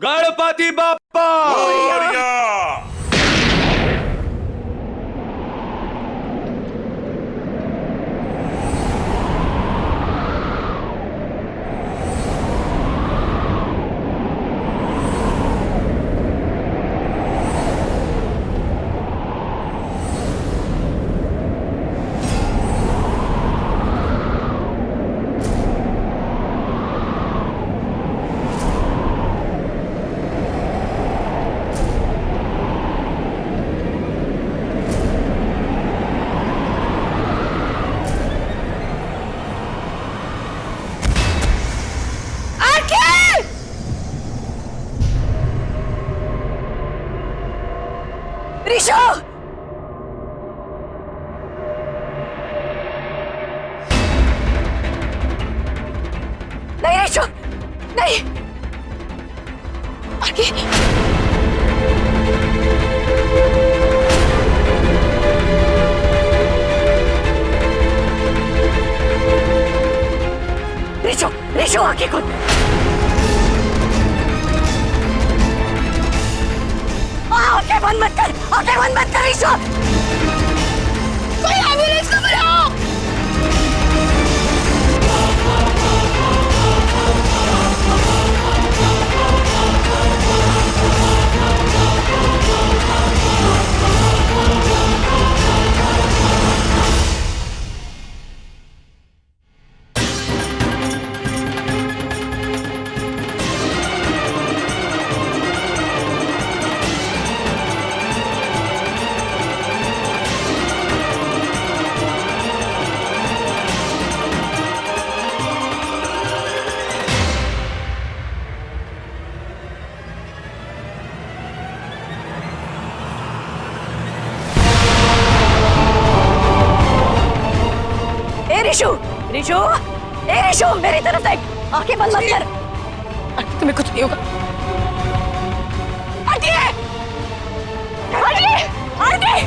गणपति बाप्पा मोरया। ऋषु! नहीं ऋषु, नहीं। आगे। ऋषु, ऋषु आगे खोल। आंखें बंद मत कर, आंखें बंद मत कर ऋषु। कोई एम्बुलेंस को बुलाओ। ऋषु, ऋषु, ए ऋषु, मेरी तरफ देख, आंखें बंद मत कर। तुम्हें कुछ नहीं होगा। हटिए, हटिए, हटिए।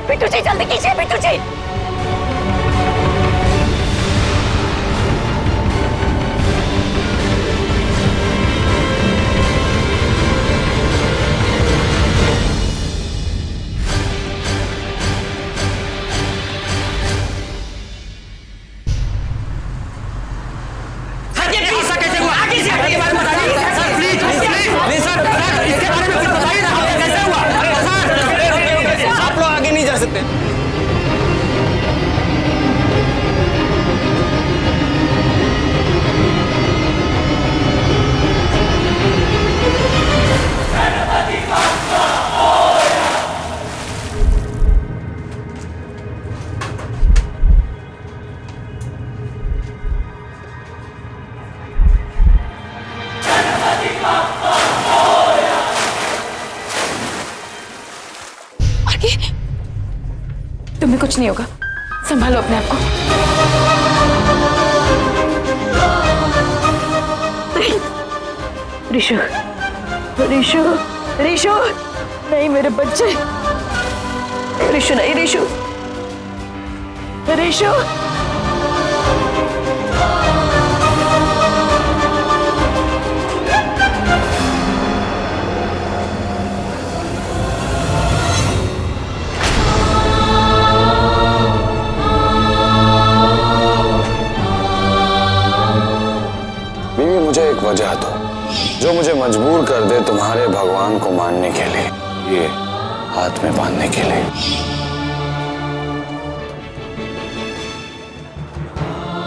बिट्टू जी जल्दी कीजिए, बिट्टू जी। तुम्हें कुछ नहीं होगा, संभालो अपने आप को। ऋषु, ऋषु, ऋषु, नहीं मेरे बच्चे। ऋषु नहीं, ऋषु, ऋषु। वजह दो जो मुझे मजबूर कर दे तुम्हारे भगवान को मानने के लिए, ये हाथ में बांधने के लिए।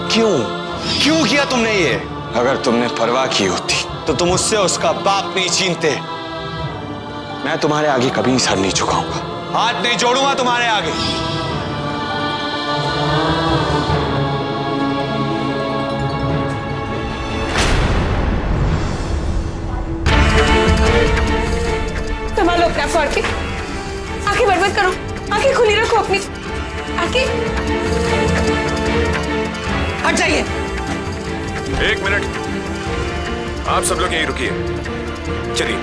क्यों क्यों किया तुमने ये? अगर तुमने परवाह की होती तो तुम उससे उसका बाप नहीं छीनते। मैं तुम्हारे आगे कभी सर नहीं झुकाऊंगा, हाथ नहीं जोड़ूंगा तुम्हारे आगे। संभालो अपने आप को। आंखें बंद मत करो, आंखें खुली रखो अपनी। आंखें हट जाइए। एक मिनट, आप सब लोग यहीं रुकिए। चलिए।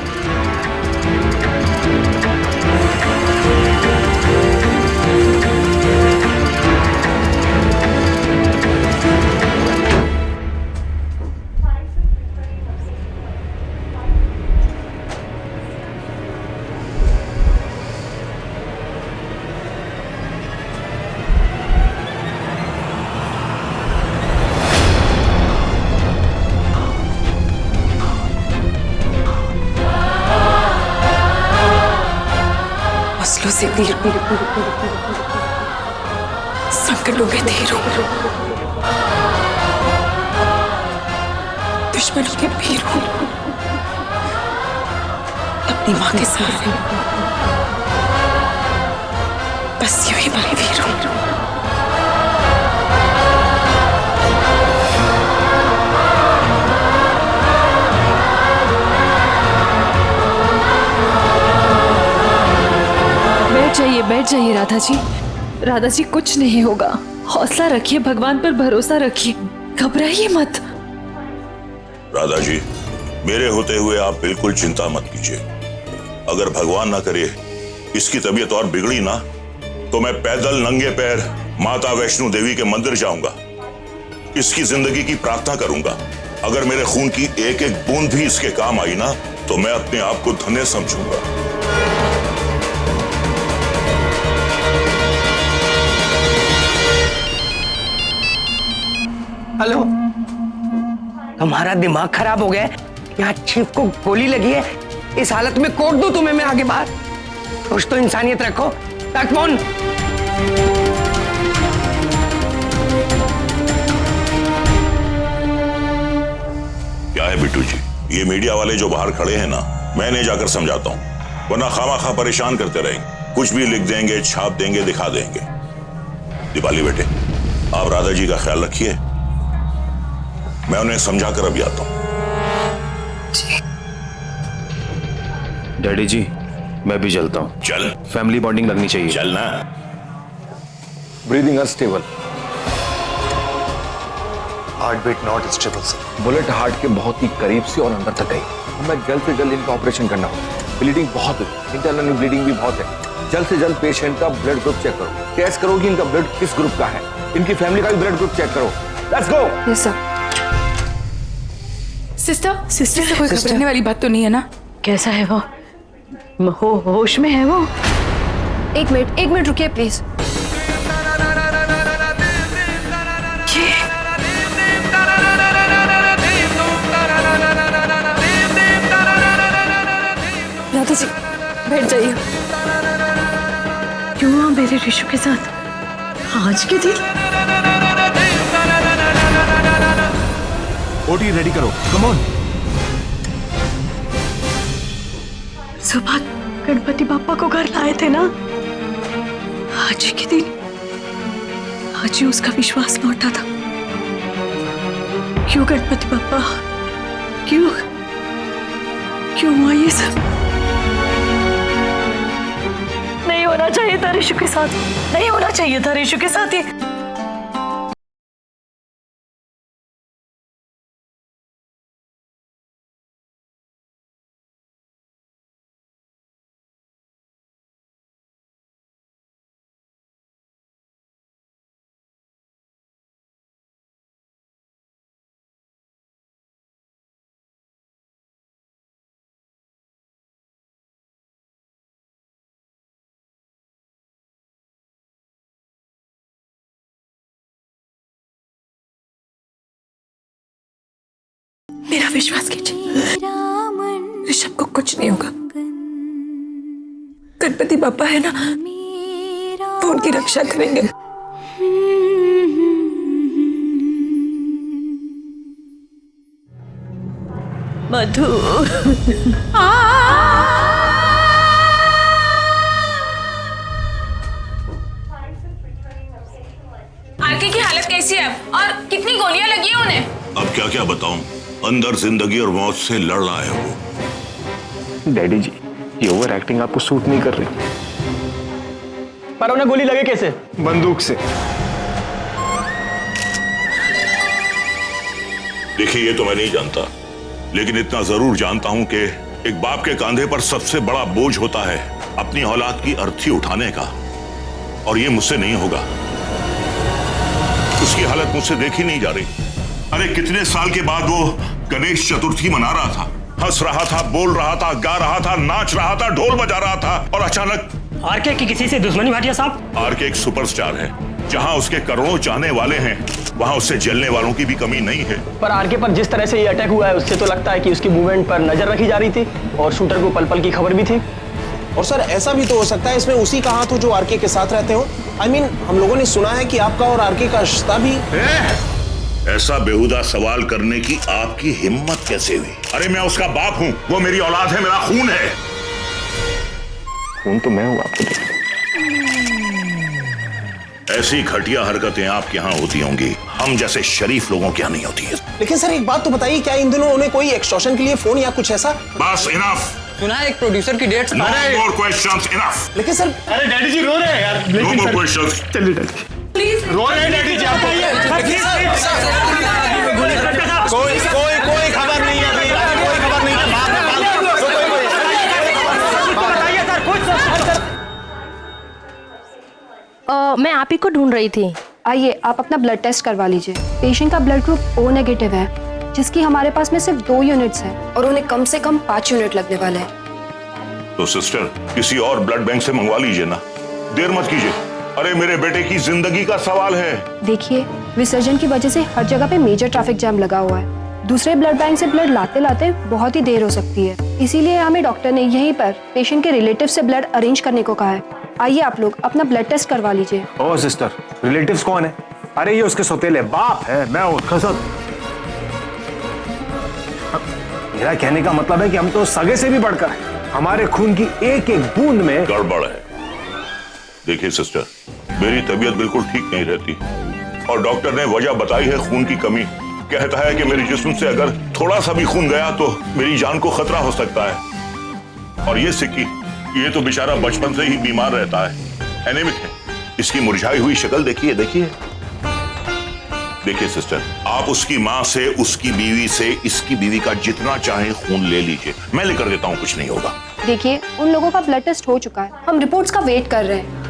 सालों से वीर संकटों में धीरों, दुश्मनों के पीरों, अपनी माँ के सामने बस यूं ही बने वीरों। बैठ जाइए राधा जी। राधा जी, कुछ नहीं होगा, हौसला रखिए, भगवान पर भरोसा रखिए, घबराइए मत। राधा जी, मेरे होते हुए आप बिल्कुल चिंता मत कीजिए। अगर भगवान ना करे इसकी तबीयत और बिगड़ी ना, तो मैं पैदल नंगे पैर माता वैष्णो देवी के मंदिर जाऊंगा, इसकी जिंदगी की प्रार्थना करूंगा। अगर मेरे खून की एक एक बूंद भी इसके काम आई ना, तो मैं अपने आप को धन्य समझूंगा। हेलो, तुम्हारा दिमाग खराब हो गया है? यहाँ चीफ को गोली लगी है, इस हालत में कोट दूं तुम्हें मैं आगे बाहर? कुछ तो इंसानियत रखो। फोन। क्या है बिट्टू जी, ये मीडिया वाले जो बाहर खड़े हैं ना, मैं नहीं जाकर समझाता हूँ, वरना खामा परेशान करते रहेंगे, कुछ भी लिख देंगे, छाप देंगे, दिखा देंगे। दीपाली बेटे, आप राधा जी का ख्याल रखिए, मैं उन्हें समझा कर अभी आता हूं। डैडी जी, मैं भी चलता हूं। चल, फैमिली बॉन्डिंग लगनी चाहिए। चलना। Breathing unstable, heart beat not stable sir. Bullet heart के बहुत ही करीब से और अंदर तक गई। मैं जल्द से जल्द इनका ऑपरेशन करना होगा। ब्लीडिंग बहुत हुई, इंटरनल ब्लीडिंग भी बहुत है। जल्द से जल्द पेशेंट का ब्लड ग्रुप चेक करो, टेस्ट करो कि इनका ब्लड किस ग्रुप का है, इनकी फैमिली का भी ब्लड ग्रुप चेक करो। Let's go. Yes sir. Sister कोई घबराने वाली बात तो नहीं है ना? कैसा है वो? होश में है वो? एक मिनट रुकिए प्लीज। राधा जी, बैठ जाइए। क्यों हुआ मेरे ऋषु के साथ आज के दिन? ओटी रेडी करो, कम ऑन। सुबह गणपति बापा को घर लाए थे ना, आज ही के दिन, आज ही उसका विश्वास लौटा था। क्यों गणपति बापा, क्यों हुआ ये सब? नहीं होना चाहिए था ऋषु के साथ, नहीं होना चाहिए था ऋषु के साथ ये। मेरा विश्वास कीजिए, ऋषभ को कुछ नहीं होगा। गणपति बापा है ना, वो उनकी रक्षा करेंगे। मधु, आरके की हालत कैसी है और कितनी गोलियां लगी है उन्हें? अब क्या क्या बताऊं, अंदर जिंदगी और मौत से लड़ रहा है वो। डैडी जी, ये ओवर एक्टिंग आपको सूट नहीं कर रही। पर उन्हें गोली लगे कैसे? बंदूक से। देखिए, ये तो मैं नहीं जानता, लेकिन इतना जरूर जानता हूं कि एक बाप के कंधे पर सबसे बड़ा बोझ होता है अपनी औलाद की अर्थी उठाने का, और ये मुझसे नहीं होगा। उसकी हालत मुझसे देखी नहीं जा रही। अरे कितने साल के बाद वो गणेश चतुर्थी मना रहा था, हंस रहा था, बोल रहा था, गा रहा था, नाच रहा था, ढोल बजा रहा था, और अचानक आरके की किसी से दुश्मनी भाटिया साहब? आरके एक सुपरस्टार है, जहां उसके करोड़ों चाहने वाले हैं, वहां उससे जलने वालों की भी कमी नहीं है। पर आरके पर जिस तरह से ये अटैक हुआ है, उससे तो लगता है कि उसकी मूवमेंट पर नजर रखी जा रही थी और शूटर को पल पल की खबर भी थी। और सर ऐसा भी तो हो सकता है इसमें उसी का हाथ हो जो आरके के साथ रहते हो। I mean, हम लोगों ने सुना है कि आपका और आरके का रिश्ता भी। ऐसा बेहुदा सवाल करने की आपकी हिम्मत कैसे हुई? अरे मैं उसका बाप हूं, वो मेरी औलाद है, मेरा खून है। खून तो मैं हूं आपको देख। ऐसी घटिया हरकतें आपके यहाँ होती होंगी, हम जैसे शरीफ लोगों के यहाँ नहीं होती है। लेकिन सर एक बात तो बताइए, क्या इन दिनों उन्हें कोई एक्सटॉर्शन के लिए फोन या कुछ ऐसा? बस इनफ। सुना है एक प्रोड्यूसर की dates. No more questions, enough. लेकिन सर अरे डैडी जी रो रहे हैं यार। No more questions. चलिए डैडी प्लीज। रो रहे हैं डैडी जी, आप कोई खबर नहीं है, कोई खबर नहीं है। मैं आप ही को ढूंढ रही थी। आइए आप अपना ब्लड टेस्ट करवा लीजिए। पेशेंट का ब्लड ग्रुप O नेगेटिव है, जिसकी हमारे पास में सिर्फ 2 यूनिट्स हैं और उन्हें कम से कम 5 यूनिट लगने वाले हैं। तो सिस्टर किसी और ब्लड बैंक से मंगवा लीजिए ना, देर मत कीजिए। अरे मेरे बेटे की जिंदगी का सवाल है। देखिए, विसर्जन की वजह से हर जगह पे मेजर ट्रैफिक जैम लगा हुआ है। दूसरे ब्लड बैंक से ब्लड लाते लाते बहुत ही देर हो सकती है, इसीलिए हमें डॉक्टर ने यहीं पर पेशेंट के रिलेटिव से ब्लड अरेंज करने को कहा है। आइए आप लोग अपना ब्लड टेस्ट करवा लीजिए। ओ सिस्टर, रिलेटिव्स कौन है? अरे ये उसके सौतेले बाप है, मैं उसका मेरा कहने का मतलब है कि हम तो सगे से भी बढ़कर हैं। हमारे खून की एक एक बूंद में गड़बड़ है। देखिए सिस्टर, मेरी तबीयत बिल्कुल ठीक नहीं रहती और डॉक्टर ने वजह बताई है खून की कमी। कहता है कि मेरे जिस्म से अगर थोड़ा सा भी खून गया तो मेरी जान को खतरा हो सकता है। और ये सिक्की, ये तो बेचारा बचपन से ही बीमार रहता है, एनीमिक है। इसकी मुरझाई हुई शक्ल देखिए, देखिए देखिए सिस्टर, आप उसकी माँ से, उसकी बीवी से, इसकी बीवी का जितना चाहे खून ले लीजिए, मैं लेकर देता हूँ, कुछ नहीं होगा। देखिए, उन लोगों का ब्लड टेस्ट हो चुका है, हम रिपोर्ट्स का वेट कर रहे हैं।